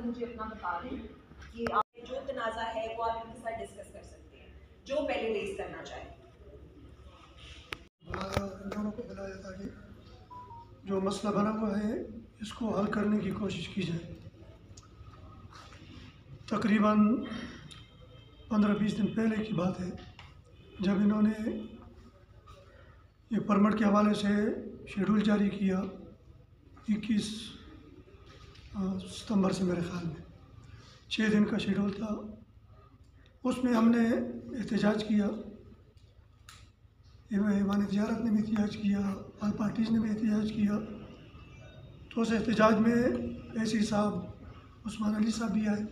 मुझे अपना बता दें कि आप जो तनाज़ा है वो आप इनके साथ डिस्कस कर सकते हैं, जो पहले रेज करना चाहें। दोनों को बुलाया था कि जो मसला बना हुआ है इसको हल करने की कोशिश की जाए। तकरीबन 15-20 दिन पहले की बात है जब इन्होंने ये परमिट के हवाले से शेड्यूल जारी किया 21 सितंबर से मेरे ख्याल में 6 दिन का शेड्यूल था। उसमें हमने एहतजाज किया, ईवान तिजारत ने भी एहतजाज किया, ऑल पार्टीज़ ने भी एहतजाज किया। तो उस एहतजाज में एसी साहब उस्मान अली साहब भी आए,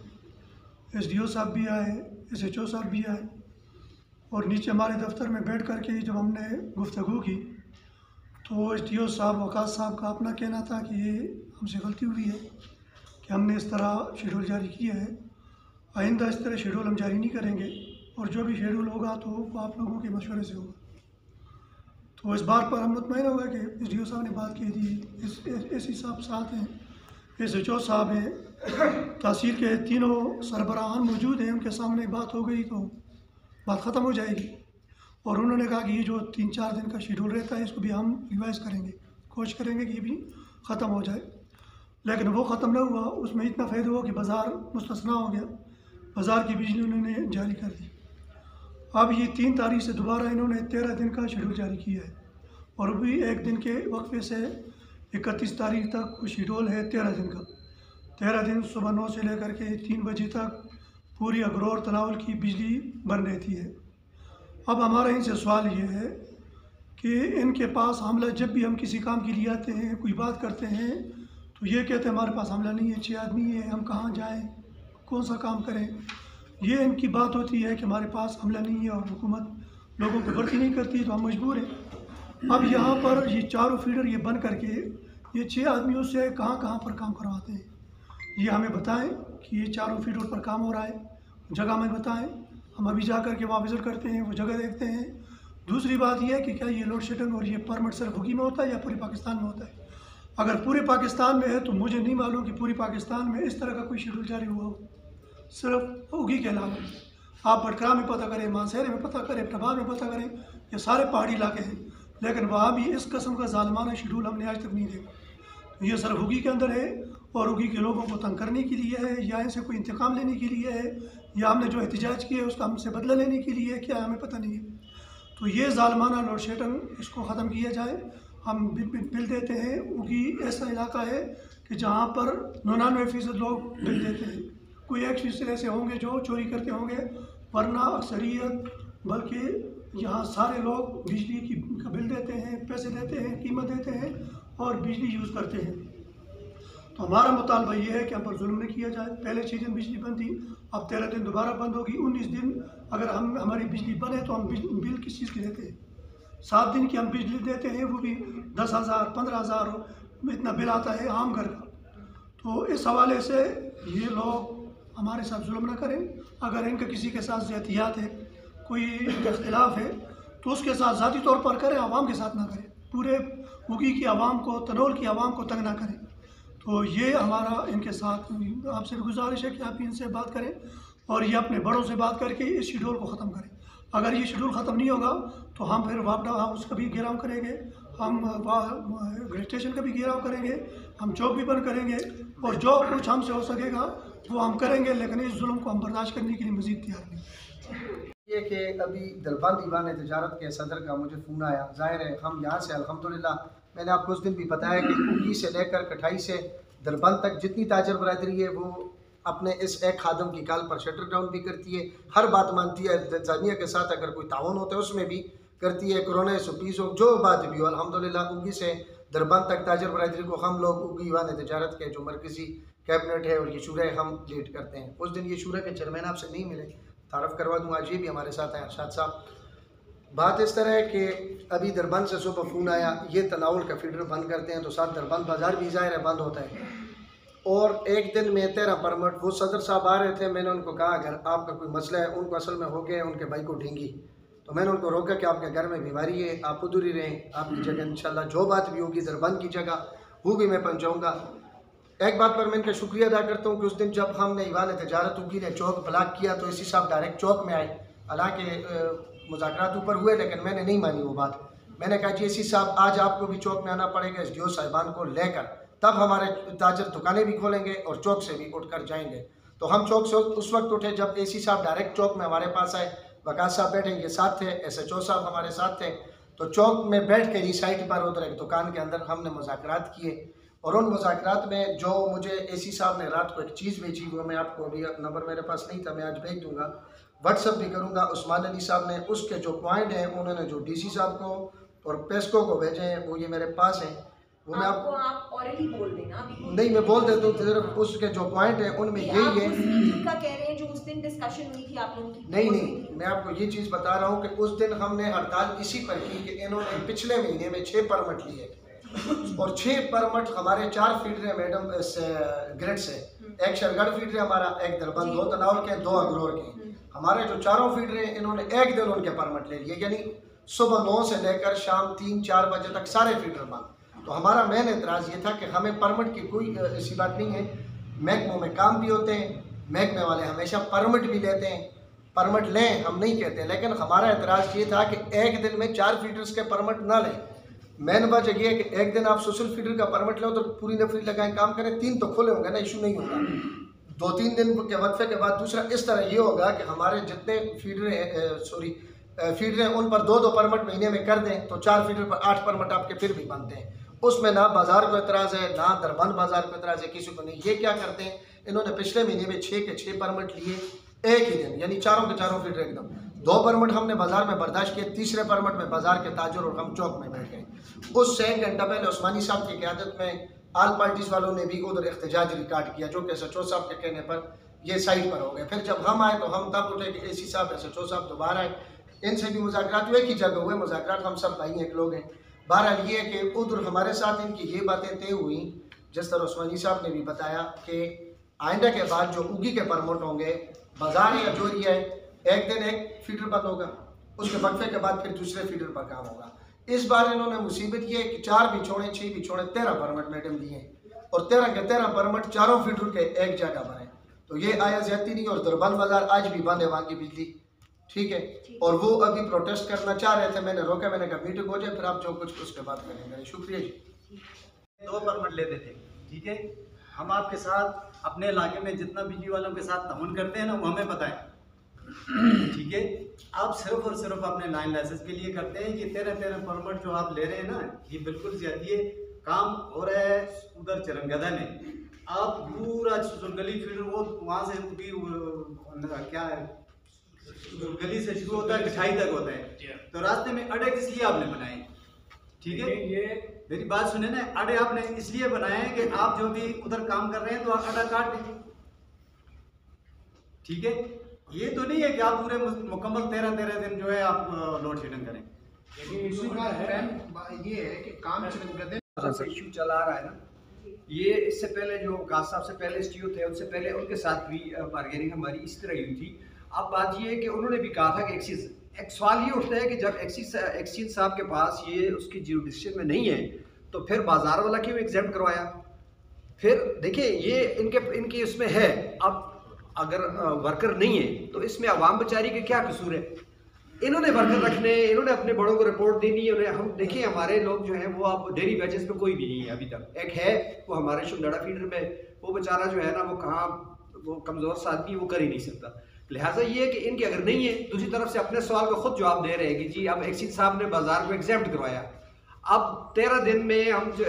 SDO साहब भी आए, SHO साहब भी आए और नीचे हमारे दफ्तर में बैठ कर के जब हमने गुफ्तगू की तो SDO साहब वकास साहब का अपना कहना था कि ये हमसे गलती हुई है कि हमने इस तरह शेड्यूल जारी किया है, आइंदा इस तरह शेड्यूल हम जारी नहीं करेंगे और जो भी शेड्यूल होगा तो वो आप लोगों के मशवरे से होगा। तो इस बात पर हम मुतमईन हो गए कि SDO साहब ने बात कह दी, एसी साहब साथ हैं, SHO साहब हैं, तहसील के तीनों सरबराहान मौजूद हैं, उनके सामने बात हो गई तो बात ख़त्म हो जाएगी। और उन्होंने कहा कि ये जो 3-4 दिन का शेड्यूल रहता है इसको भी हम रिवाइज़ करेंगे, कोशिश करेंगे कि ये भी ख़त्म हो जाए। लेकिन वो ख़त्म न हुआ, उसमें इतना फ़ायदा हुआ कि बाज़ार मुस्तस्ना हो गया, बाज़ार की बिजली उन्होंने जारी कर दी। अब ये 3 तारीख से दोबारा इन्होंने 13 दिन का शेड्यूल जारी किया है और भी एक दिन के वक्फे से 31 तारीख तक शेड्यूल है 13 दिन का। 13 दिन सुबह 9 से लेकर के 3 बजे तक पूरी अगरोर तनावल की बिजली बन रहती है। अब हमारा इनसे सवाल ये है कि इनके पास हमला, जब भी हम किसी काम के लिए आते हैं, कोई बात करते हैं तो ये कहते हैं हमारे पास हमला नहीं है, 6 आदमी है, हम कहाँ जाएं, कौन सा काम करें। ये इनकी बात होती है कि हमारे पास हमला नहीं है और हुकूमत लोगों को भर्ती नहीं करती तो हम मजबूर हैं। अब यहाँ पर ये चारों फीडर ये बन करके ये 6 आदमियों से कहाँ कहाँ पर काम करवाते हैं, ये हमें बताएं कि ये चारों फीडर पर काम हो रहा है, जगह हमें बताएं, हम अभी जा कर के वहाँ विजिट करते हैं, वो जगह देखते हैं। दूसरी बात यह है कि क्या ये लोड शेडिंग और ये परमिट सिर्फ हुगी में होता है या पूरे पाकिस्तान में होता है। अगर पूरे पाकिस्तान में है तो मुझे नहीं मालूम कि पूरे पाकिस्तान में इस तरह का कोई शेड्यूल जारी हुआ हो, सिर्फ हुगी के अलावा। आप बटकरा में पता करें, मानसहरे में पता करें, प्रभा में पता करें, ये सारे पहाड़ी इलाके हैं, लेकिन वहाँ भी इस किस्म का ज़ालिमाना शेड्यूल हमने आज तक नहीं देखा। ये सिर्फ हुगी के अंदर है और हुगी के लोगों को तंग करने के लिए है या इनसे कोई इंतकाम लेने के लिए है या हमने जो एहतजाज किया है उसका हमसे बदला लेने के लिए है, क्या हमें पता नहीं है। तो ये ज़ालिमाना लोड शेडिंग इसको ख़त्म किया जाए। हम बिल देते हैं, उगी ऐसा इलाका है कि जहाँ पर 99% लोग बिल देते हैं, कोई 1% ऐसे होंगे जो चोरी करते होंगे, वरना अक्सरियत बल्कि यहाँ सारे लोग बिजली की का बिल देते हैं, पैसे देते हैं, कीमत देते हैं और बिजली यूज़ करते हैं। तो हमारा मुतालबा ये है कि हम पर जुल्म नहीं किया जाए। पहले 6 दिन बिजली बंद थी, अब 13 दिन दोबारा बंद होगी। 19 दिन अगर हमारी बिजली बंद है तो हम बिल किस चीज़ की देते हैं। 7 दिन की हम बिजली देते हैं, वो भी 10,000 15,000 इतना बिल आता है आम घर का। तो इस हवाले से ये लोग हमारे साथ जुल्म ना करें। अगर इनका किसी के साथ ज़्यादतियात है, कोई इख्तिलाफ है तो उसके साथ ज़ाती तौर पर करें, आवाम के साथ ना करें। पूरे उगी की आवाम को, तनोल की आवाम को तंग ना करें। तो ये हमारा इनके साथ आपसे भी गुजारिश है कि आप इनसे बात करें और ये अपने बड़ों से बात करके इस शेड्यूल को ख़त्म करें। अगर ये शेड्यूल ख़त्म नहीं होगा तो हम फिर वापडा हाउस का भी घेराव करेंगे, हम रेल स्टेशन का भी घेराव करेंगे, हम चौक भी बंद करेंगे और जो कुछ हमसे हो सकेगा वो हम करेंगे, लेकिन इस जुल्म को हम बर्दाश्त करने के लिए मज़ीद तैयार नहीं। ये कि अभी दरबंद ईवान तिजारत के सदर का मुझे फ़ोन आया। ज़ाहिर है हम यहाँ से अल्हम्दुलिल्लाह, मैंने आपको उस दिन भी बताया कि उगी से लेकर कटाई से दरबंद तक जितनी ताजर बरादरी है वो अपने इस एक खादम की कॉल पर शटर डाउन भी करती है, हर बात मानती है। इंसानियत के साथ अगर कोई ताउन होता है उसमें भी करती है, कोरोना सुपीस हो, जो बात भी हो। अल्हम्दुलिल्लाह उगी से दरबंद तक ताजर बरादरी को हम लोग उगी ईवान तिजारत के जो मरकज़ी कैबिनेट है और ये शूरा हम लीड करते हैं। उस दिन ये शूरा के चेयरमैन आपसे नहीं मिले, तारफ़ करवा दूँ, आज ये भी हमारे साथ हैं अरशाद साहब। बात इस तरह है कि अभी दरबंद से सुबह फ़ोन आया, ये तनावुल का फीडर बंद करते हैं तो साथ दरबंद बाज़ार भी ज़ाहिर है बंद होता है। और एक दिन में 13 परमिट, वो सदर साहब आ रहे थे, मैंने उनको कहा अगर आपका कोई मसला है, उनको असल में हो गया उनके भाई को ढींगी, तो मैंने उनको रोका कि आपके घर में बीमारी है, आप उधर ही रहें, आपकी जगह इंशाल्लाह जो बात भी होगी दरबंद की जगह वो भी मैं पहुँचाऊँगा। एक बात पर मैं इनका शुक्रिया अदा करता हूँ कि उस दिन जब हमने ईवान तजारत उगी ने चौक ब्लॉक किया तो एसी साहब डायरेक्ट चौक में आए। हालांकि मुज़ाकरात ऊपर हुए लेकिन मैंने नहीं मानी वो बात। मैंने कहा जी एसी साहब आज आपको भी चौक में आना पड़ेगा SDO साहिबान को लेकर, तब हमारे ताजर दुकानें भी खोलेंगे और चौक से भी उठ कर जाएंगे। तो हम चौक से उस वक्त उठे जब एसी साहब डायरेक्ट चौक में हमारे पास आए। वकास साहब बैठे, ये साथ थे, SHO साहब हमारे साथ थे। तो चौक में बैठ के साइड पर उधर एक दुकान के अंदर हमने मुज़ाकरात किए और उन मुज़ाकरात में जो मुझे एसी साहब ने रात को एक चीज़ भेजी, वो मैं आपको अभी नंबर मेरे पास नहीं था, मैं आज भेज दूंगा, व्हाट्सअप भी करूंगा। उस्मान अली साहब ने उसके जो पॉइंट हैं उन्होंने जो DC साहब को और पेस्को को भेजे हैं वो ये मेरे पास हैं। वो मैं आपको आप ऑलरेडी बोल देना नहीं, मैं बोल देता हूँ सिर्फ उसके जो पॉइंट हैं उनमें यही है। का कह रहे हैं जो उस दिन डिस्कशन हुई थी आप लोगों की? नहीं, मैं आपको ये चीज़ बता रहा हूँ कि उस दिन हमने हड़ताल इसी पर की कि इन्होंने पिछले महीने में 6 परमिट लिए और 6 परमिट हमारे 4 फीडर हैं मैडम ग्रिड से। एक शरगढ़ फीडर है हमारा, एक दरबंद, 2 तनाउल के, 2 अगरोर के। हमारे जो 4 फीडर हैं इन्होंने एक दिन उनके परमिट ले लिए, यानी सुबह 9 से लेकर शाम 3-4 बजे तक सारे फीडर बंद। तो हमारा मेन एतराज़ ये था कि हमें परमिट की कोई ऐसी बात नहीं है। महकमों में काम भी होते हैं, महकमे वाले हमेशा परमिट भी लेते हैं, परमिट लें हम नहीं कहते, लेकिन हमारा एतराज़ ये था कि एक दिन में 4 फीडर्स के परमिट ना लें। मेन वजह ये है कि एक दिन आप सोशल फीडर का परमिट लो तो पूरी नफरी लगाएं, काम करें, 3 तो खुले होंगे ना, इशू नहीं होगा। 2-3 दिन के वक्फे के बाद दूसरा इस तरह ये होगा कि हमारे जितने फीडर हैं उन पर 2-2 परमिट महीने में कर दें तो 4 फीडर पर 8 परमिट आपके फिर भी बनते हैं। उसमें ना बाजार को एतराज़ है, ना दरबंद बाजार को एतराज़ है, किसी को नहीं। ये क्या करते हैं, इन्होंने पिछले महीने में 6 के 6 परमिट लिए एक ही दिन, यानी चारों के चारों फीडर एकदम। 2 परमिट हमने बाजार में बर्दाश्त किए, तीसरे परमिट में बाजार के ताजर और हम चौक में बैठ गए। उससे 1 घंटा पहले उस्मानी साहब की क़यादत में आल पार्टीज़ वालों ने भी उधर एहतजाज रिकॉर्ड किया, जो कि SHO साहब के कहने पर ये साइड पर हो गए। फिर जब हम आए तो हम तब उठे कि AC साहब, SHO साहब दोबारा आए, इनसे भी मुज़ाकरात एक ही जगह हुए। मुज़ाकरात हम सब भाई एक लोग हैं। बहरहाल ये है कि उधर हमारे साथ इनकी ये बातें तय हुई, जिस तरह उस्मानी साहब ने भी बताया कि आइंदा के बाद जो उगी के परमिट होंगे, बाजार या जोरी है, एक दिन एक फीडर बंद होगा, उसके वक्फे के बाद फिर दूसरे फीडर पर काम होगा। इस बार इन्होंने मुसीबत ये है कि 4 भी छोड़े, 6 भी छोड़े, 13 परमिट मैडम लिए और 13 के 13 परमिट चारों फीडर के एक जगह पर हैं। तो ये आया ज्यादती नहीं। और दरबंद बाजार आज भी बंद है, वहाँ की बिजली, ठीक है। और वो अभी प्रोटेस्ट करना चाह रहे थे, मैंने रोका, मैंने कहा मीटिंग हो जाए फिर आप जो कुछ उसके बाद करेंगे। शुक्रिया जी। 2 परमिट लेते थे, ठीक है। हम आपके साथ अपने इलाके में जितना बिजली वालों के साथ ताउन करते हैं ना, वो हमें बताएं, ठीक है। आप सिर्फ और सिर्फ अपने लाइन लाइसेंस के लिए करते हैं। ये 13 परमिट जो आप ले रहे हैं ना, ये बिल्कुल ज्यादा काम हो रहा है उधर चरंगदा में। आप पूरा गली फीडर वो वहाँ से भी क्या है, गली से शुरू होता है, कठाई तक होता है। तो रास्ते में अड्डे किस लिए आपने बनाए, ठीक है। ये मेरी बात सुने ना, अड्डे आपने इसलिए बनाए हैं कि आप जो भी उधर काम कर रहे हैं तो आप अड्डा काट दें, ठीक है। ये तो नहीं है कि आप पूरे मुकम्मल 13 दिन जो है आप लोड शेडिंग करें। ये है कि काम इशू चला रहा है ना, ये इससे पहले जो कास साहब से पहले STO थे उनसे पहले उनके साथ भी बारगेनिंग हमारी इस तरह हुई थी। अब बात ये है कि उन्होंने भी कहा था कि एक सवाल ये उठता है कि जब एक्सीज साहब के पास ये उसकी जुरिडिक्शन में नहीं है तो फिर बाजार वाला क्यों एग्जेम्प्ट करवाया। फिर देखिए ये इनके उसमें है। अब अगर वर्कर नहीं है तो इसमें आवाम बेचारी के क्या कसूर है। इन्होंने वर्कर रखने, इन्होंने अपने बड़ों को रिपोर्ट देनी है। हम देखिए हमारे लोग जो हैं वो अब डेली वेजेस पे कोई भी नहीं है अभी तक। एक है वो हमारे शुंदड़ा फीडर में, वो बेचारा जो है ना वो कहाँ, वो कमज़ोर सा आदमी, वो कर ही नहीं सकता। लिहाजा ये है कि इनकी अगर नहीं है, दूसरी तरफ से अपने सवाल को खुद जवाब दे रहे हैं कि जी अब एक्सीज साहब ने बाजार को एग्जेम्प्ट करवाया। अब 13 दिन में हम जो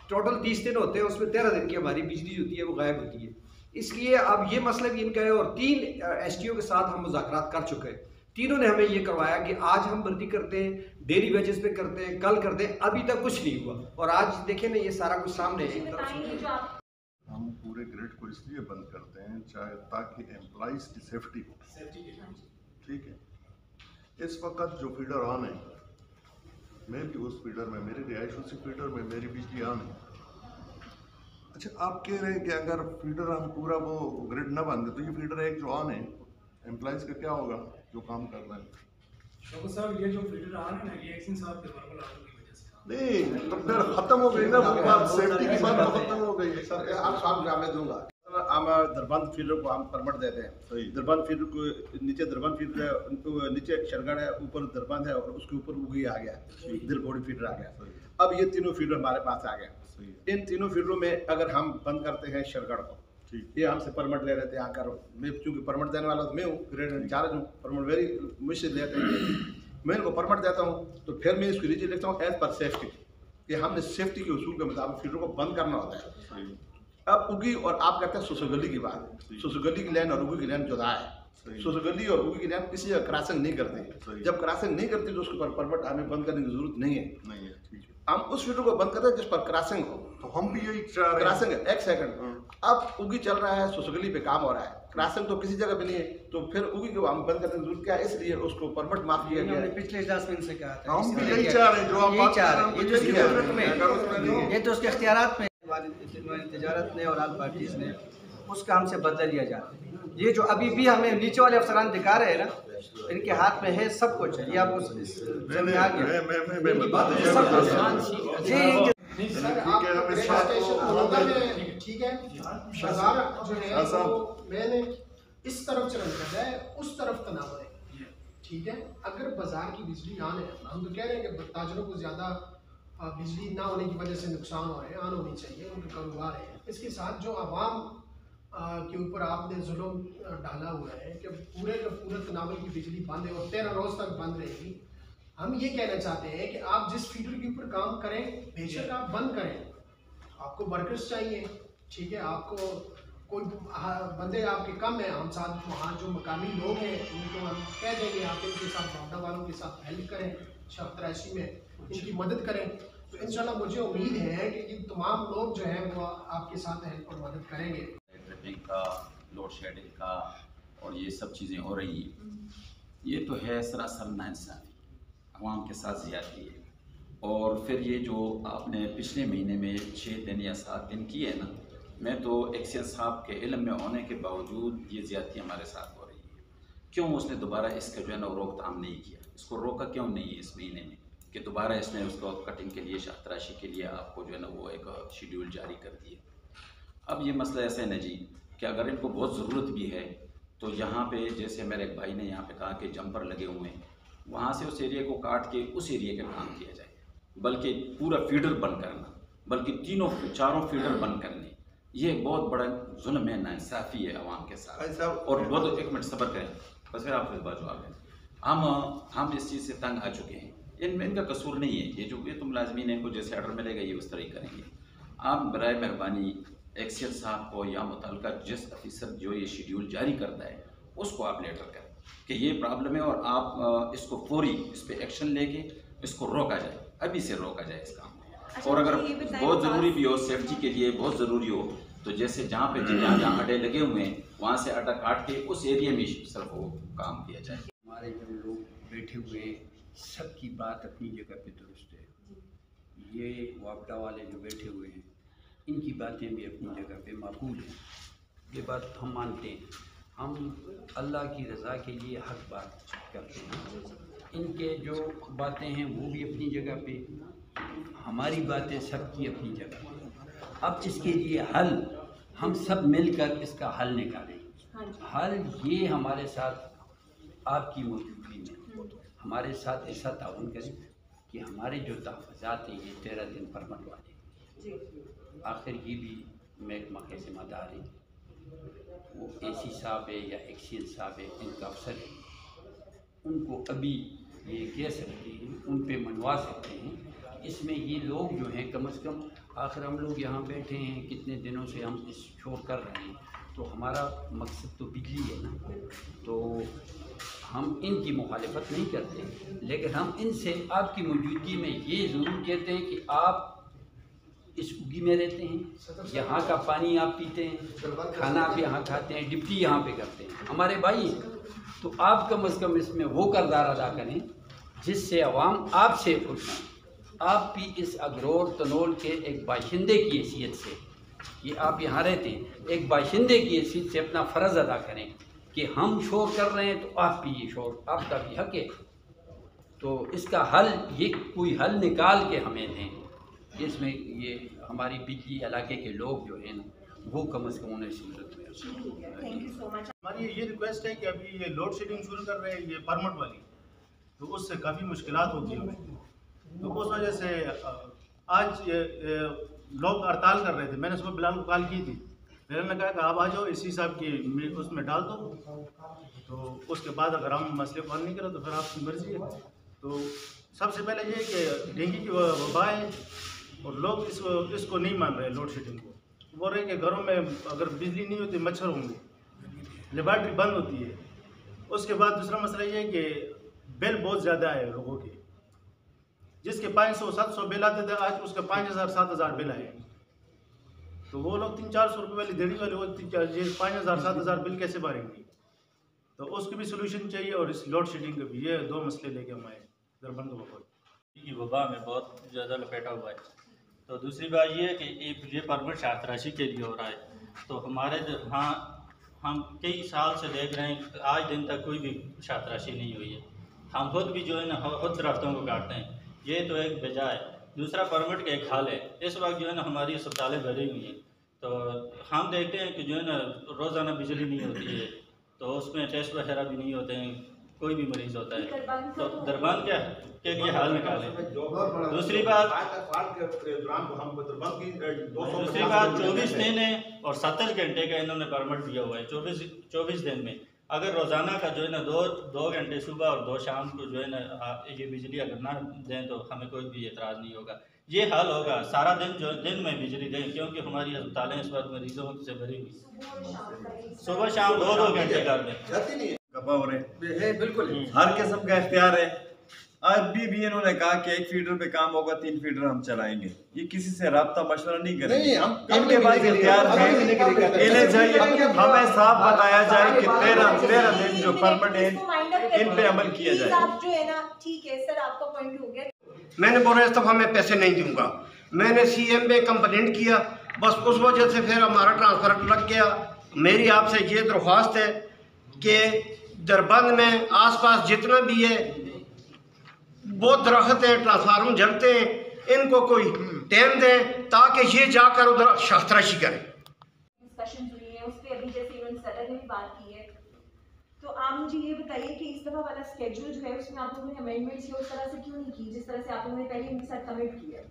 टोटल 30 दिन होते हैं, उसमें 13 दिन की हमारी बिजली जो होती है वो गायब होती है। इसलिए अब ये मसला भी इनका है। और 3 STO के साथ हम मुज़ाकरात कर चुके हैं। तीनों ने हमें ये करवाया कि आज हम भर्ती करते हैं, डेली वेजेस पे करते हैं, कल करते हैं, अभी तक कुछ नहीं हुआ। और आज देखें ना ये सारा कुछ सामने है। हम पूरे ग्रिड को इसलिए बंद करते हैं चाहे ताकि एम्प्लॉइज की सेफ्टी हो, ठीक है। इस वक्त जो फीडर ऑन है, मैं भी उस फीडर में, मेरी रिहाइश उसी फीडर में, मेरी बिजली ऑन है। अच्छा, आप कह रहे हैं कि अगर फीडर हम पूरा वो ग्रिड न बंद है तो ये फीडर एक जो ऑन है, एम्प्लॉइज का क्या होगा जो काम कर रहे हैं? शौकत साहब, ये जो फीडर ऑन है ना, ये एक्सीज साहब के वर्बल आर्डर की वजह से नहीं तो फिर खत्म हो गई ना वो बात, सेफ्टी की बात तो खत्म हो गई। सर आप साहब जवाब मैं दूंगा। हम दरबंद फील्डर को हम परमिट देते हैं, दरबंद फील्डर को नीचे दरबंद फील्डर है, नीचे शरगढ़ है, ऊपर दरबंद है और उसके ऊपर उगी आ गया, दिलबोड़ी फील्डर आ गया। अब ये तीनों फील्डर हमारे पास आ गए। इन तीनों फील्डरों में अगर हम बंद करते हैं शरगढ़ को, ये हमसे परमिट ले रहे थे आकर, मैं चूँकि परमिट देने वाला तो मैं हूँ, ग्रेड इंचार्ज हूँ, परमिट वेरी मुझसे लेते हैं, मैं इनको परमिट देता हूँ तो फिर मैं इसको नीचे लिखता हूँ एज पर सेफ्टी, कि हमने सेफ्टी के उसूल के मुताबिक फील्डर को बंद करना होता है। अब उगी और आप कहते हैं सुसगली की बात, सुसगली की लाइन और उगी की लाइन जुदा है। सुसगली और उगी की लाइन किसी का क्रॉसिंग नहीं करती, जब क्रॉसिंग नहीं करती तो उसके ऊपर परमिट हमें बंद करने की जरूरत नहीं है। हम उस फील्डर को बंद करते हैं जिस पर क्रॉसिंग हो, तो हम भी यही चाह रहे हैं। क्रॉसिंग है, एक सेकंड, अब उगी चल रहा है, सुसगली पे काम हो रहा है, क्रॉसिंग तो किसी जगह पे नहीं है, तो फिर उगी को हम बंद करने की जरूरत क्या है, इसलिए उसको परमिट माफ किया गया है। पिछले इजलास में इनसे कहा था, हम भी यही चाह रहे हैं जो आप बात कर रहे हैं, ये तो उसकी कुदरत में, ये तो उसके इख्तियारात में तजारत ने और ऑल पार्टीज ने उस काम से बदल लिया जाता है। ये जो अभी भी हमें नीचे वाले अफसरान दिखा रहे हैं ना, इनके हाथ में है सब कुछ, ये आप उस में आ गया ठीक है। शहजाद जो है वो मैंने इस तरफ चलन कर रहा है, उस तरफ तनाव है, ठीक है। अगर बाजार की बिजली आन है, हम तो कह रहे हैं कि ताजरों को ज़्यादा बिजली ना होने की वजह से नुकसान हो रहे हैं, आन होनी चाहिए, उनके कारोबार है। इसके साथ जो आवाम के ऊपर आपने जुल्म डाला हुआ है कि पूरे का पूरा तनावल की बिजली बंद है और 13 रोज़ तक बंद रहेगी। हम ये कहना चाहते हैं कि आप जिस फीडर के ऊपर काम करें बेशक आप बंद करें, आपको वर्कर्स चाहिए, ठीक है, आपको कोई बंदे आपके कम है, हम साथ वहाँ जो मकामी लोग हैं उनको हम कह देंगे आप इनके साथ बावडा वालों के साथ हेल्प करें, शब 83 में इनकी मदद करें, तो इंशाल्लाह मुझे उम्मीद है कि ये तमाम लोग जो हैं वो आपके साथ हेल्प और मदद करेंगे। ट्रैफिक का, लोड शेडिंग का और ये सब चीज़ें हो रही हैं, ये तो है सरासर नाइंसाफ़ी, आवाम के साथ ज़्यादती है। और फिर ये जो आपने पिछले महीने में 6 दिन या 7 दिन किए हैं ना, मैं तो एक्सीएन साहब के इल्म में होने के बावजूद ये ज़्यादती हमारे साथ हो रही है। क्यों उसने दोबारा इसका जो है ना रोकथाम नहीं किया, इसको रोका क्यों नहीं है इस महीने में, कि दोबारा इसने उसको कटिंग के लिए, तराशी के लिए आपको जो है ना वो एक शेड्यूल जारी कर दिया। अब ये मसला ऐसा है ना जी कि अगर इनको बहुत ज़रूरत भी है तो यहाँ पे जैसे मेरे एक भाई ने यहाँ पे कहा कि जंपर लगे हुए हैं, वहाँ से उस एरिया को काट के उस एरिया का काम किया जाए, बल्कि पूरा फीडर बंद करना, बल्कि 3-4 फीडर बंद करने, ये बहुत बड़ा जुल्म है, नाइंसाफ़ी है आवाम के साथ। और बहुत, एक मिनट सब्र करें, बस फिर आप इस बात जवाब दें। हम इस चीज़ से तंग आ चुके हैं, इनका कसूर नहीं है, ये जो ये तुम लाजमीन है, इनको जैसे ऑर्डर मिलेगा ये उस तरह ही करेंगे। आप बराए मेहरबानी एक्सीएन साहब को या मुतल्लिका जिस ऑफिसर जो ये शेड्यूल जारी करता है उसको आप लेटर करें कि ये प्रॉब्लम है और आप इसको फौरी इस पर एक्शन लेके इसको रोका जाए, अभी से रोका जाए इस काम को। और अगर बहुत ज़रूरी भी हो, सेफ्टी के लिए बहुत ज़रूरी हो, तो जैसे जहाँ पे जहाँ अड्डे लगे हुए हैं वहाँ से अड्डा काट के उस एरिया में सिर्फ वो काम किया जाए। हमारे जो लोग बैठे हुए हैं सबकी बात अपनी जगह पे दुरुस्त है, ये वापडा वाले जो बैठे हुए हैं इनकी बातें भी अपनी जगह पे माकूल हैं, ये बात हम मानते हैं। हम अल्लाह की रज़ा के लिए हक बात करते हैं, इनके जो बातें हैं वो भी अपनी जगह पे, हमारी बातें सबकी अपनी जगह पे। अब इसके लिए हल हम सब मिलकर इसका हल निकालें। हल ये हमारे साथ आपकी मौजूदगी में हमारे साथ ऐसा ताउन करें कि हमारे जो तहफ़्फ़ुज़ात हैं ये 13 दिन परमिट वाले, आखिर ये भी महकमा के ज़िम्मेदार है, वो एसी साहब है या एक्सीएन साहब है, इनका अफसर है, उनको अभी ये कह सकते हैं, उन पे मनवा सकते हैं। इसमें ये लोग जो हैं कम से कम, आखिर हम लोग यहाँ बैठे हैं कितने दिनों से हम इस शोर कर रहे हैं, तो हमारा मकसद तो बिजली है ना, तो हम इनकी मुखालिफत नहीं करते, लेकिन हम इनसे आपकी मौजूदगी में ये ज़रूर कहते हैं कि आप इस उगी में रहते हैं, यहाँ का पानी आप पीते हैं, खाना आप यहाँ खाते हैं, डिप्टी यहाँ पे करते हैं, हमारे भाई, तो आप कम से कम इसमें वो किरदार अदा करें जिससे अवाम आपसे खुश हैं। आप भी इस अगरोर तनोल के एक बाशिंदे की हैसियत से, ये आप यहाँ रहते हैं, एक बाशिंदे की हैसियत से अपना फ़र्ज़ अदा करें कि हम शोर कर रहे हैं तो आप भी ये शोर, आपका भी हक है। तो इसका हल ये कोई हल निकाल के हमें दें, इसमें ये हमारी बिजली इलाके के लोग जो हैं ना वो कम से कम उन्हें सहूलत में। Thank you so much. हमारी ये रिक्वेस्ट है कि अभी ये लोड शेडिंग शुरू कर रहे हैं ये परमिट वाली, तो उससे काफ़ी मुश्किलात होती हैं, तो उस वजह से आज लोग हड़ताल कर रहे थे। मैंने सुबह बिलाल को कॉल की थी, बिलाल ने कहा कि आप आ जाओ इसी साहब की उसमें डाल दो, तो उसके बाद अगर हम मसले को हल नहीं करें तो फिर आपकी मर्जी है। तो सबसे पहले ये कि डेंगू की वबा है और लोग इसको नहीं मान रहे लोड शेडिंग को, बोल रहे हैं कि घरों में अगर बिजली नहीं होती मच्छर होंगे, लेबॉर्ट्री बंद होती है। उसके बाद दूसरा मसला ये है कि बिल बहुत ज़्यादा है लोगों के, जिसके 500-700 बिल आते थे आज उसके 5000-7000 बिल आए, तो वो लोग 300-400 रुपये वाली देड़ी वाले वो 5000-7000 बिल कैसे भरेंगे? तो उसकी भी सोल्यूशन चाहिए और इस लोड शेडिंग के भी, ये दो मसले लेके हम आए दरबंद वबा की वबा में बहुत ज़्यादा लपेटा हुआ है। तो दूसरी बात ये है कि ये परमिट शातराशी के लिए हो रहा है, तो हमारे यहाँ हम कई साल से देख रहे हैं आज दिन तक कोई भी शातराशी नहीं हुई है। हम खुद भी जो है ना खुद दरख्तों को काटते हैं, ये तो एक वजह है। दूसरा परमिट का एक हाल है, इस वक्त जो है ना हमारी अस्पतालें भरी हुई हैं, तो हम देखते हैं कि जो है ना रोज़ाना बिजली नहीं होती है, तो उसमें टेस्ट वगैरह भी नहीं होते हैं, कोई भी मरीज़ होता है, तो दरबान क्या के लिए हाल निकालें। दूसरी बात 24 दिन है और 27 घंटे का इन्होंने परमिट दिया हुआ है। 24 दिन में अगर रोज़ाना का जो है ना 2 घंटे सुबह और 2 शाम को जो है ना ये बिजली अगर ना दें तो हमें कोई भी एतराज़ नहीं होगा। ये हल होगा सारा दिन जो दिन में बिजली दें, क्योंकि हमारी अस्पतालें इस वक्त मरीजों से भरी हुई, सुबह शाम 2-2 घंटे कर दें। बिल्कुल हर किस्म का इख्तियार है। अभी भी इन्होंने कहा कि 1 फीडर पे काम होगा, 3 फीडर हम चलाएंगे, ये किसी से राब्ता मशवरा नहीं करेंगे। इनके पास इख्तियार है, इन्हें चाहिए हमें साफ बताया जाए कि 13 दिन जो परमिट है इन पे अमल किया जाए। जो है ना ठीक है सर, आपका पॉइंट हो गया। मैंने बोला इस दफ़ा मैं पैसे नहीं दूंगा, मैंने CM में कंप्लेंट किया, बस उस वजह से फिर हमारा ट्रांसफर लग गया। मेरी आपसे ये दरख्वास्त है कि दरबंद में आसपास जितना भी है बहुत दरख्त हैं, ट्रांसफार्मर जलते हैं, इनको कोई टाइम दें ताकि ये जाकर उधर शास्तराशी करें। डिस्कशन हुई है उस पर, अभी जैसे इवन सदर ने भी बात की है, तो आप मुझे ये बताइए कि इस दफ़ा वाला स्केड्यूल जो है उसमें आप लोगों ने अमेंडमेंट्स उस तरह से क्यों नहीं की जिस तरह से आप लोगों ने पहले इनके साथ कमिट किया है?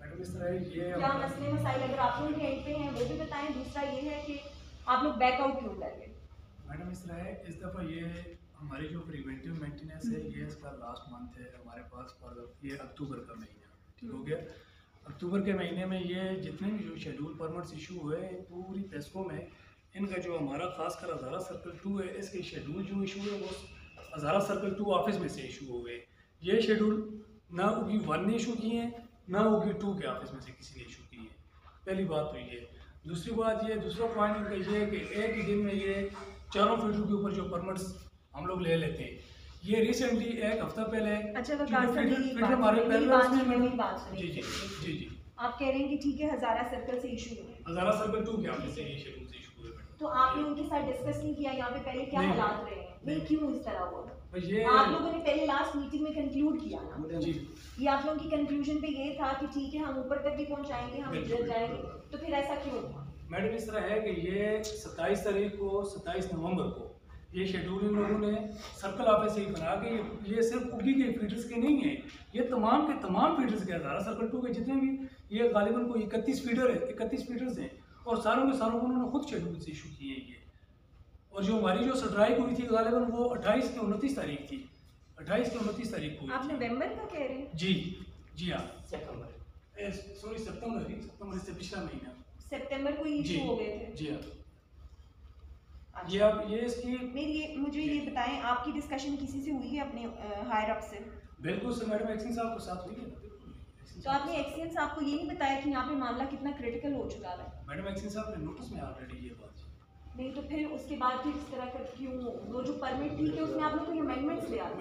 मैडम इस तरह ये क्या मसले मसाइल अगर आप लोगों के एंड पे हैं वो भी बताएं। दूसरा ये है कि आप लोग बैकआउट क्यों कर रहे हैं? मैडम इस तरह है, इस दफ़ा ये हमारी जो प्रिवेंटिव मेंटेनेंस है ये इसका लास्ट मंथ है हमारे पास, ये अक्टूबर का महीना ठीक हो गया। अक्टूबर के महीने में ये जितने भी जो शेड्यूल परमिट्स इशू हुए पूरी पेस्को में, इनका जो हमारा खासकर हज़ारा सर्कल 2 है इसके शेड्यूल जो इशू है वो हज़ारा सर्कल 2 ऑफिस में से इशू हो गए। ये शेड्यूल ना उगी 1 ने इशू किए हैं ना उगी 2 के ऑफिस में से किसी ने इशू किए हैं। पहली बात तो ये। दूसरी बात ये, दूसरा पॉइंट इनका ये है कि एक ही दिन में ये 4 फीडर के ऊपर जो परमिट्स हम लोग ले लेते हैं, ये रिसेंटली 1 हफ्ता पहले आप कह रहे हैं कि ठीक है हज़ारा सर्कल से इशू है, हज़ारा सर्कल 2 के ऑफिस से ये शेड्यूल से इशू हुए, तो आपने उनके साथ डिस्कस नहीं किया यहाँ पे पहले क्या हालात रहे हैं, नहीं क्यों इस तरह हुआ? ये आप लोगों ने पहले लास्ट मीटिंग में कंक्लूड किया ना जी, ये आप लोगों की कंक्लूजन पे ये था कि ठीक है हम ऊपर तक भी पहुंचाएंगे, हम इधर जाएंगे, तो फिर ऐसा क्यों हुआ? मैडम इस तरह है कि ये 27 तारीख को 27 नवंबर को ये शेड्यूल इन लोगों ने सर्कल ऑफिस से ही बना के, ये सिर्फ उगी के फीडर्स के नहीं है, ये तमाम के तमाम फीडर्स के हज़ारा सर्कल 2 के जितने भी ये गालिबन को 31 फीडर है, 31 फीडर्स हैं और सारों के सारों को उन्होंने खुद शेड्यूल से इशू किए हैं ये। और जो हमारी जो स्ट्राइक हुई थी गालिबन वो 28 की 29 तारीख थी, 28 की 29 तारीख को। आप नवंबर का कह रहे हैं? जी हाँ, सॉरी सितंबर से पिछला महीना सितंबर को इशू हो गए थे। जी हाँ। ये इसकी मुझे ये बताएं, आपकी डिस्कशन किसी से हुई है अपने हायर अप से? बिल्कुल सर, मैडम एक्शन साहब के साथ हुई है। तो आपने एक्शन साहब को ये नहीं बताया कि यहाँ पे मामला कितना क्रिटिकल हो चुका है? मैडम एक्शन साहब ने नोटिस में ऑलरेडी ये बात नहीं, तो फिर उसके बाद फिर इस तरह का क्यों? वो जो परमिट थी कि उसमें आप लोग कोई अमेंडमेंट्स ले आते,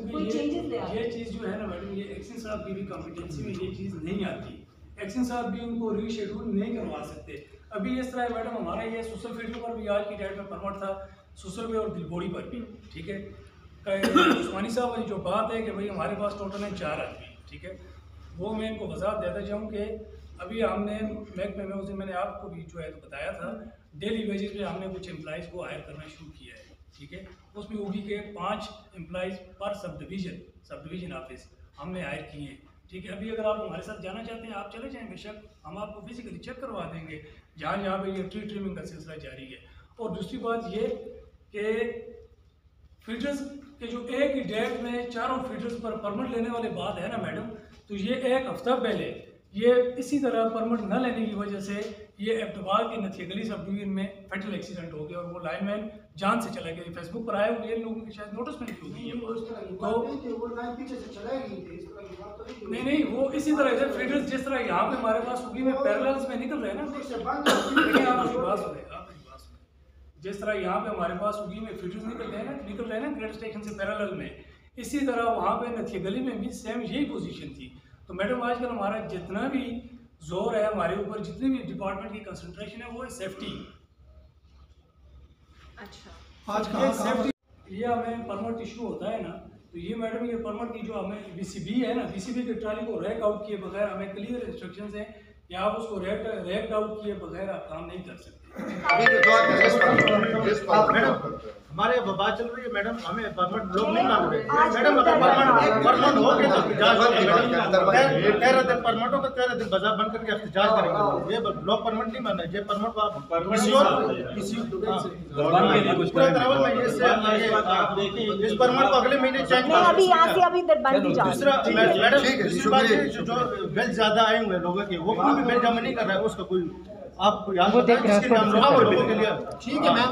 कोई चेंजेस ले आते? ये चीज़ जो है ना मैडम, ये एक्शन साहब की भी कॉम्पिटेंसी में ये चीज़ नहीं आती। एक्शन साहब भी उनको रीशेड्यूल नहीं करवा सकते। अभी इस तरह है मैडम, हमारा ये सोशल फील्ड पर भी आज की डेट में परमिट था, सोशल पे और दिलबोड़ी पर भी, ठीक है। उस्मानी साहब वाली जो बात है कि भाई हमारे पास टोटल है 4 आदमी, ठीक है, वो मैं इनको वजाहत देता जाऊँ कि अभी हमने महकमे में उस दिन मैंने आपको भी जो है तो बताया था, डेली वेजेस पे हमने कुछ एम्प्लॉइज़ को हायर करना शुरू किया है, ठीक है। उसमें उगी के 5 एम्प्लॉइज़ पर सब डिवीज़न ऑफिस हमने हायर किए हैं, ठीक है। अभी अगर आप हमारे साथ जाना चाहते हैं आप चले जाएँ, बेशक हम आपको फिजिकली चेक करवा देंगे जहाँ पे ये ट्री ट्रिमिंग का सिलसिला जारी है। और दूसरी बात ये कि फीडर्स के जो एक ही डेट में 4 फीडर्स पर परमिट लेने वाली बात है ना मैडम, तो ये 1 हफ्ता पहले ये इसी तरह परमिट न लेने की वजह से ये एबटबाल के नथियागली सब डिवीजन में फैटल एक्सीडेंट हो गया और वो लाइनमैन जान से चला गया। फेसबुक पर आए हुए लोगों की शायद नोटिस में नहीं होगी नहीं वो इसी तरह से फीडर्स जिस तरह यहाँ पे हमारे पास उगी में पैरेलल्स में निकल रहे हैं ना, जिस तरह यहाँ पे हमारे पास उगी में फीडर्स निकल रहे हैं ना ग्रेड स्टेशन से पैरेलल में, इसी तरह वहाँ पे नथिया गली में भी सेम यही पोजीशन थी। तो मैडम आजकल हमारा जितना भी जोर है हमारे ऊपर, जितनी भी डिपार्टमेंट की कंसंट्रेशन है वो है सेफ्टी। अच्छा आज सेफ्टी ये हमें परमिट इशू होता है ना, तो ये मैडम ये परमिट की जो हमें बीसीबी है ना, बीसीबी की ट्राली को रैक आउट किए बगैर हमें क्लियर इंस्ट्रक्शंस हैं कि आप उसको रैक आउट किए बगैर आप काम नहीं कर सकते। मैडम हमारे बात चल रही है मैडम, हमें परमिट लोग नहीं मांग रहे मैडम। अगर परमिट हो के तो एहतजाज करेंगे, 13 दिन परमिट होगा, 13 दिन बाजार बंद करके एहतजाज करेंगे। ये लोग परमिट नहीं मान रहे, ये परमिट इस परमिट को अगले महीने चेंज दूसरा मैडम जो बिल ज्यादा आए हुए लोगों के वो कोई भी बिल जमा नहीं कर रहा है, उसका कोई आपको याद है इसके नाम के लिए ठीक है मैम।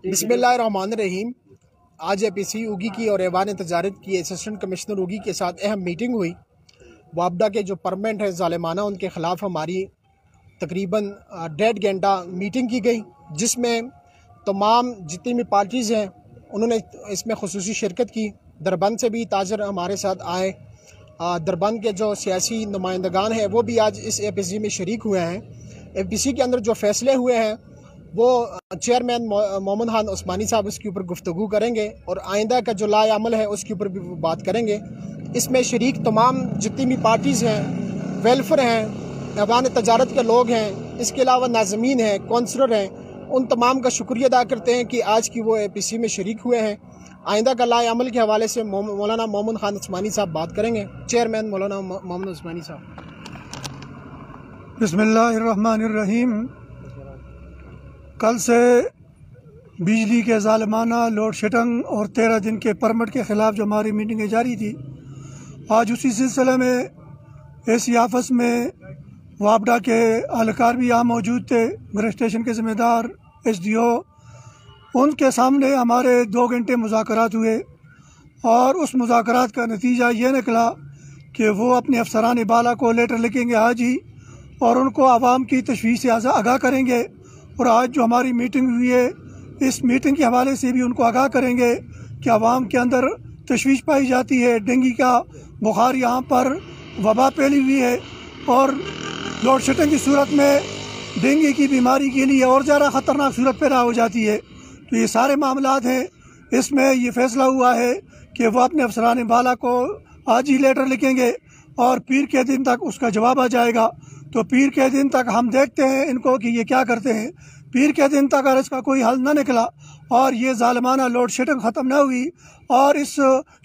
बिस्मिल्लाहिर्रहमानिर्रहीम। आज एपीसी उगी की और ऐवान तजारत की असिस्टेंट कमिश्नर उगी के साथ अहम मीटिंग हुई। वापडा के जो परमिट है ज़ालिमाना उनके ख़िलाफ़ हमारी तकरीबन 1.5 घंटा मीटिंग की गई, जिसमें तमाम जितनी भी पार्टीज़ हैं उन्होंने इसमें खुसूसी शिरकत की। दरबंद से भी ताजर हमारे साथ आए, दरबंद के जो सियासी नुमाइंदगान हैं वो भी आज इस एपीसी में शरीक हुए हैं। एपीसी के अंदर जो फ़ैसले हुए हैं वो चेयरमैन मोहम्मद खान उस्मानी साहब उसके ऊपर गुफ्तगू करेंगे और आइंदा का जो लाए अमल है उसके ऊपर भी वो बात करेंगे। इसमें शरीक तमाम जितनी भी पार्टीज़ हैं, वेलफेयर हैं, ऐवान तजारत के लोग हैं, इसके अलावा नाज़मीन हैं, कौंसलर हैं, उन तमाम का शुक्रिया अदा करते हैं कि आज की वो एपीसी में शरीक हुए हैं। आइंदा का लाए अमल के हवाले से मौलाना मोहम्मद खान उस्मानी साहब बात करेंगे। चेयरमैन मौलाना मोहम्मद उस्मानी साहब। बिस्मिल्लाहिर्रहमानिर्रहीम। कल से बिजली के ज़ालिमाना लोड शेडिंग और 13 दिन के परमिट के ख़िलाफ़ जो हमारी मीटिंगें जारी थी, आज उसी सिलसिले में एसी ऑफिस में वापडा के अहलकार भी यहाँ मौजूद थे, ग्रेड स्टेशन के ज़िम्मेदार SDO, उनके सामने हमारे 2 घंटे मुज़ाकरात हुए और उस मुज़ाकरात का नतीजा ये निकला कि वो अपने अफसरान बाला को लेटर लिखेंगे आज ही और उनको आवाम की तशवीश से आगाह करेंगे। और आज जो हमारी मीटिंग हुई है, इस मीटिंग के हवाले से भी उनको आगाह करेंगे कि आवाम के अंदर तशवीश पाई जाती है, डेंगू का बुखार यहाँ पर वबा फैली हुई है और लोड शेडिंग की सूरत में डेंगू की बीमारी के लिए और ज़्यादा ख़तरनाक सूरत पैदा हो जाती है। तो ये सारे मामलात हैं, इसमें ये फ़ैसला हुआ है कि वो अपने अफसरान बाला को आज ही लेटर लिखेंगे और पीर के दिन तक उसका जवाब आ जाएगा। तो पीर के दिन तक हम देखते हैं इनको कि ये क्या करते हैं। पीर के दिन तक अगर इसका कोई हल न निकला और ये ज़ालिमाना लोड शेडिंग ख़त्म न हुई और इस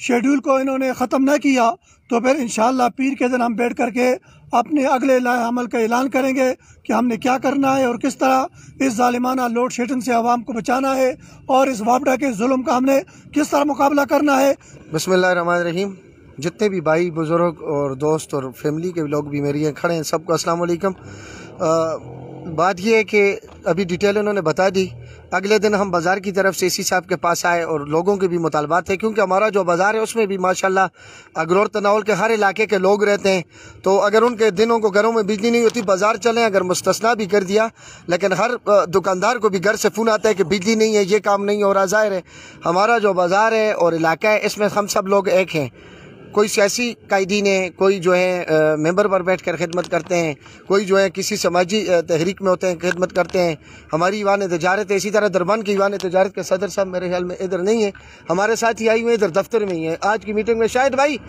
शेड्यूल को इन्होंने ख़त्म न किया तो फिर इंशाअल्लाह पीर के दिन हम बैठ करके अपने अगले लाए अमल का ऐलान करेंगे कि हमने क्या करना है और किस तरह इस ज़ालिमाना लोड शेडिंग से आवाम को बचाना है और इस वापडा के जुल्म का हमने किस तरह मुकाबला करना है। बिस्मिल्लाहिर्रहमानिर्रहीम। जितने भी भाई बुज़ुर्ग और दोस्त और फैमिली के लोग भी मेरे यहाँ खड़े हैं, सबको अस्सलाम वालेकुम। बात यह है कि अभी डिटेल उन्होंने बता दी। अगले दिन हम बाज़ार की तरफ से इसी साहब के पास आए और लोगों के भी मुतालबात थे, क्योंकि हमारा जो बाज़ार है उसमें भी माशाल्लाह अगरोर तनाउल के हर इलाके के लोग रहते हैं। तो अगर उनके दिनों को घरों में बिजली नहीं होती, बाज़ार चलें अगर मुस्तस्ना भी कर दिया, लेकिन हर दुकानदार को भी घर से फ़ोन आता है कि बिजली नहीं है, ये काम नहीं हो रहा। ज़ाहिर है हमारा जो बाज़ार है और इलाका है इसमें हम सब लोग एक हैं। कोई सियासी कायदीन है, कोई जो है मेंबर पर बैठ कर खिदमत करते हैं, कोई जो है किसी समाजी तहरीक में होते हैं, खिदमत करते हैं। हमारी ईवान तजारत है, इसी तरह दरबान की ईवान तजारत के सदर साहब मेरे ख्याल में इधर नहीं है, हमारे साथ ही आई हुए इधर दफ्तर में ही है। आज की मीटिंग में शाहिद भाई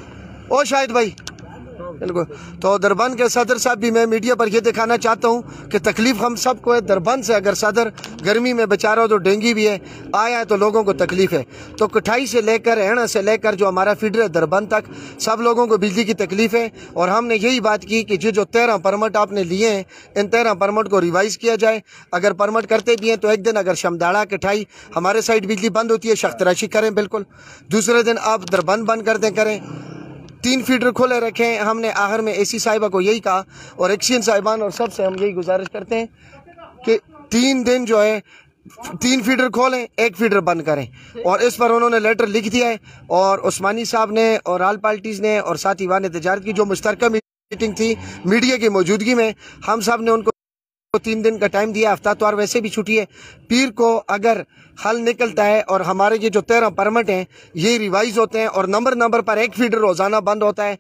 बिल्कुल, तो दरबान के सदर साहब भी मैं मीडिया पर यह दिखाना चाहता हूँ कि तकलीफ हम सबको है। दरबान से अगर सदर गर्मी में बेचारा हो तो डेंगू भी है, आया है तो लोगों को तकलीफ है। तो कठाई से लेकर एणा से लेकर जो हमारा फीडर है दरबान तक, सब लोगों को बिजली की तकलीफ है। और हमने यही बात की कि जो 13 परमिट आपने लिए हैं, इन 13 परमिट को रिवाइज़ किया जाए। अगर परमिट करते भी हैं तो एक दिन अगर शमदाड़ा कठाई हमारे साइड बिजली बंद होती है, शख्तराशी करें बिल्कुल, दूसरे दिन आप दरबान बंद कर दें करें। 3 फीडर खोले रखें। हमने आखिर में एसी साहिबा को यही कहा और एक्सीएन साहिबान और सबसे हम यही गुजारिश करते हैं कि 3 दिन जो है 3 फीडर खोलें, 1 फीडर बंद करें। और इस पर उन्होंने लेटर लिख दिया है और उस्मानी साहब ने और आल पार्टीज़ ने और साथ ईवान तजारत की जो मुश्तरका मीटिंग थी मीडिया की मौजूदगी में, हम सब ने उनको 3 दिन का टाइम दिया। हफ्ता तो वैसे भी छुट्टी है, पीर को अगर हल निकलता है और हमारे ये जो 13 परमिट हैं ये रिवाइज होते हैं और नंबर पर 1 फीडर रोजाना बंद होता है,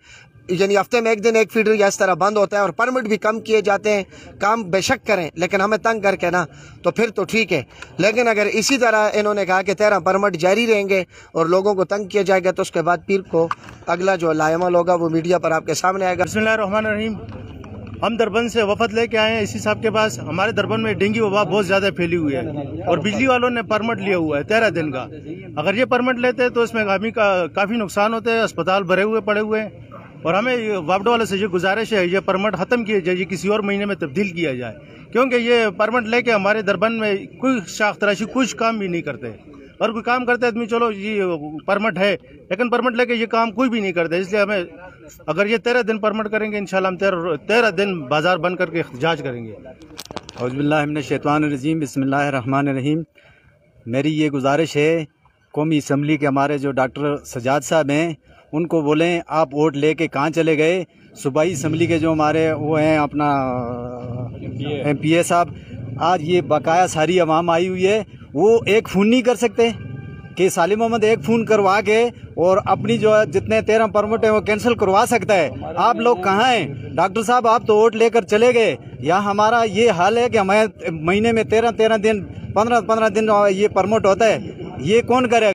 यानी हफ्ते में 1 दिन 1 फीडर या इस तरह बंद होता है और परमिट भी कम किए जाते हैं। काम बेशक करें लेकिन हमें तंग करके ना, तो फिर तो ठीक है। लेकिन अगर इसी तरह इन्होंने कहा कि 13 परमिट जारी रहेंगे और लोगों को तंग किया जाएगा तो उसके बाद पीर को अगला जो लायमल होगा वो मीडिया पर आपके सामने आएगा। बिस्मिल्लाहिर्रहमानिर्रहीम। हम दरबंद से वफद लेके आए हैं इसी साहब के पास। हमारे दरबंद में डेंगू वबा बहुत ज़्यादा फैली हुई है और बिजली वालों ने परमिट लिया हुआ है 13 दिन का। अगर ये परमिट लेते हैं तो इसमें हमें काफ़ी नुकसान होते हैं, अस्पताल भरे हुए पड़े हुए हैं। और हमें वापडा वाले से ये गुजारिश है ये परमिट ख़त्म किया जाए, किसी और महीने में तब्दील किया जाए, क्योंकि ये परमिट लेके हमारे दरबंद में कोई शाख तराशी कुछ काम भी नहीं करते। और कोई काम करते आदमी चलो ये परमिट है, लेकिन परमिट लेके ये काम कोई भी नहीं करते। इसलिए हमें अगर ये 13 दिन परमिट करेंगे इंशाल्लाह हम 13 दिन बाजार बंद करके एहतजाज करेंगे। औज़ुबिल्लाहि मिनश शैतानिर रजीम, बिस्मिल्लाहिर रहमानिर रहीम। मेरी ये गुजारिश है कौमी असम्बली के हमारे जो डॉक्टर सजाद साहब हैं उनको बोलें आप वोट लेके कहाँ चले गए। सूबाई असम्बली के जो हमारे वो हैं अपना MPA साहब, आज ये बकाया सारी अवाम आई हुई है, वो एक फ़ोन नहीं कर सकते कि सालिम मोहम्मद एक फ़ोन करवा के और अपनी जो जितने 13 परमिट हैं वो कैंसिल करवा सकता है। आप लोग कहाँ हैं डॉक्टर साहब? आप तो वोट लेकर चले गए। यहाँ हमारा ये हाल है कि हमें महीने में 13 दिन 15 दिन ये परमिट होता है, ये कौन करेगा?